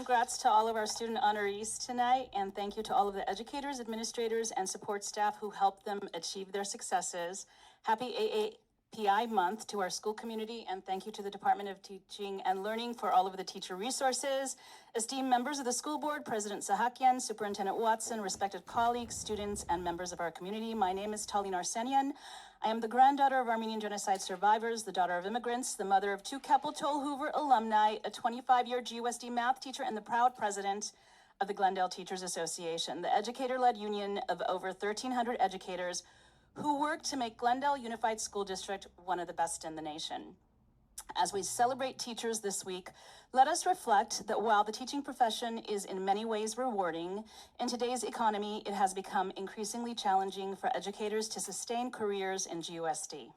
Congrats to all of our student honorees tonight, and thank you to all of the educators, administrators, and support staff who helped them achieve their successes. Happy AAPI month to our school community, and thank you to the Department of Teaching and Learning for all of the teacher resources. Esteemed members of the school board, President Sahakian, Superintendent Watson, respected colleagues, students, and members of our community, my name is Talin Arsenian. I am the granddaughter of Armenian genocide survivors, the daughter of immigrants, the mother of 2 Capitol Hoover alumni, a 25-year GUSD math teacher, and the proud president of the Glendale Teachers Association, the educator-led union of over 1,300 educators who work to make Glendale Unified School District one of the best in the nation. As we celebrate teachers this week, let us reflect that while the teaching profession is in many ways rewarding, in today's economy, it has become increasingly challenging for educators to sustain careers in GUSD.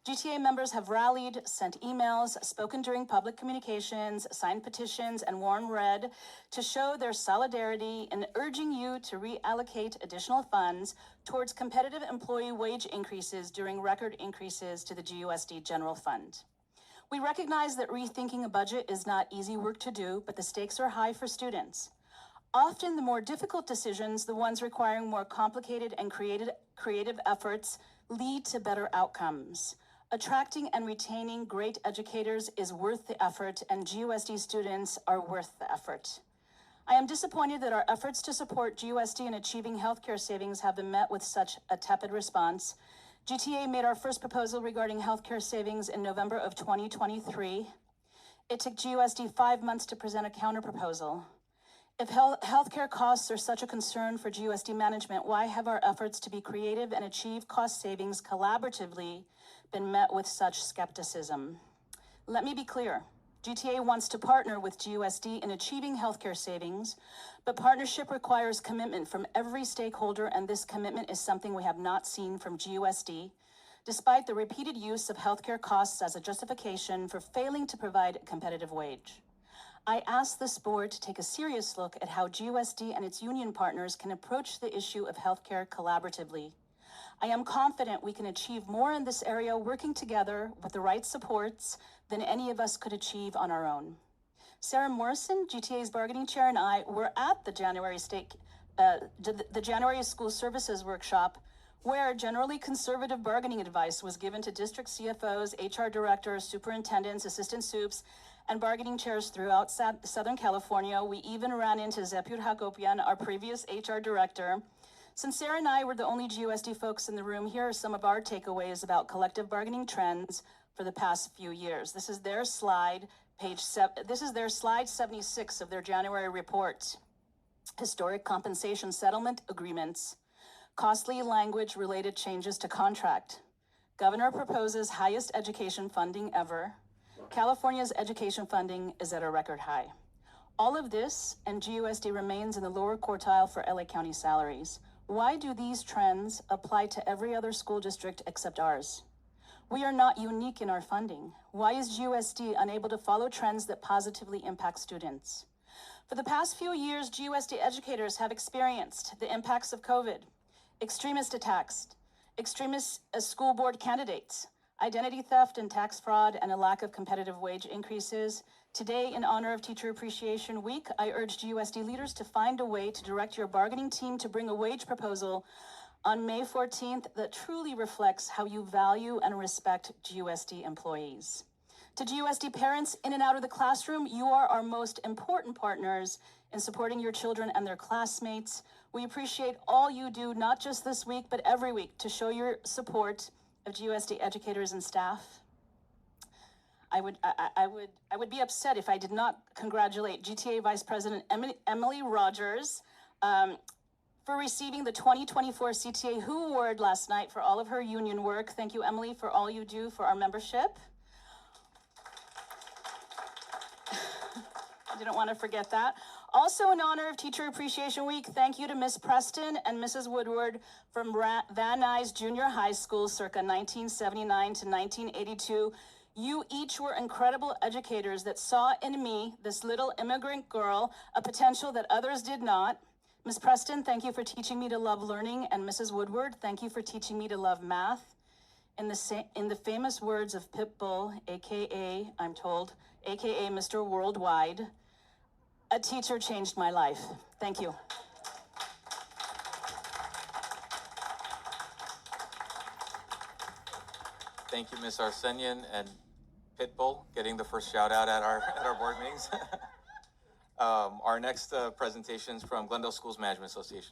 GTA members have rallied, sent emails, spoken during public communications, signed petitions, and worn red to show their solidarity in urging you to reallocate additional funds towards competitive employee wage increases during record increases to the GUSD General Fund. We recognize that rethinking a budget is not easy work to do, but the stakes are high for students. Often the more difficult decisions, the ones requiring more complicated and creative efforts, lead to better outcomes. Attracting and retaining great educators is worth the effort, and GUSD students are worth the effort. I am disappointed that our efforts to support GUSD in achieving healthcare savings have been met with such a tepid response. GTA made our first proposal regarding healthcare savings in November of 2023. It took GUSD 5 months to present a counterproposal. If healthcare costs are such a concern for GUSD management, why have our efforts to be creative and achieve cost savings collaboratively been met with such skepticism? Let me be clear. GTA wants to partner with GUSD in achieving healthcare savings, but partnership requires commitment from every stakeholder, and this commitment is something we have not seen from GUSD, despite the repeated use of healthcare costs as a justification for failing to provide a competitive wage. I ask this board to take a serious look at how GUSD and its union partners can approach the issue of healthcare collaboratively. I am confident we can achieve more in this area working together with the right supports than any of us could achieve on our own. Sarah Morrison, GTA's bargaining chair, and I were at the January School Services Workshop, where generally conservative bargaining advice was given to district CFOs, HR directors, superintendents, assistant soups, and bargaining chairs throughout Southern California. We even ran into Zephyr Hagopian, our previous HR director. Since Sarah and I were the only GUSD folks in the room, here are some of our takeaways about collective bargaining trends for the past few years. This is their slide, this is their slide 76 of their January report. Historic compensation settlement agreements, costly language-related changes to contract. Governor proposes highest education funding ever. California's education funding is at a record high. All of this, and GUSD remains in the lower quartile for LA County salaries. Why do these trends apply to every other school district except ours? We are not unique in our funding. Why is GUSD unable to follow trends that positively impact students? For the past few years, GUSD educators have experienced the impacts of COVID, extremist attacks, extremist school board candidates, identity theft and tax fraud, and a lack of competitive wage increases. Today, in honor of Teacher Appreciation Week, I urge GUSD leaders to find a way to direct your bargaining team to bring a wage proposal on May 14th that truly reflects how you value and respect GUSD employees. To GUSD parents in and out of the classroom, you are our most important partners in supporting your children and their classmates. We appreciate all you do, not just this week, but every week, to show your support of GUSD educators and staff. I would be upset if I did not congratulate GTA Vice President Emily Rogers for receiving the 2024 CTA Who Award last night for all of her union work. Thank you, Emily, for all you do for our membership. I didn't want to forget that. Also, in honor of Teacher Appreciation Week, thank you to Miss Preston and Mrs. Woodward from Van Nuys Junior High School circa 1979 to 1982. You each were incredible educators that saw in me, this little immigrant girl, a potential that others did not. Miss Preston, thank you for teaching me to love learning, and Mrs. Woodward, thank you for teaching me to love math. In the famous words of Pitbull, aka, I'm told, aka Mr. Worldwide, A teacher changed my life. Thank you. Thank you, Ms. Arsenian, and Pitbull getting the first shout out at our board meetings. Our next presentation is from Glendale Schools Management Association.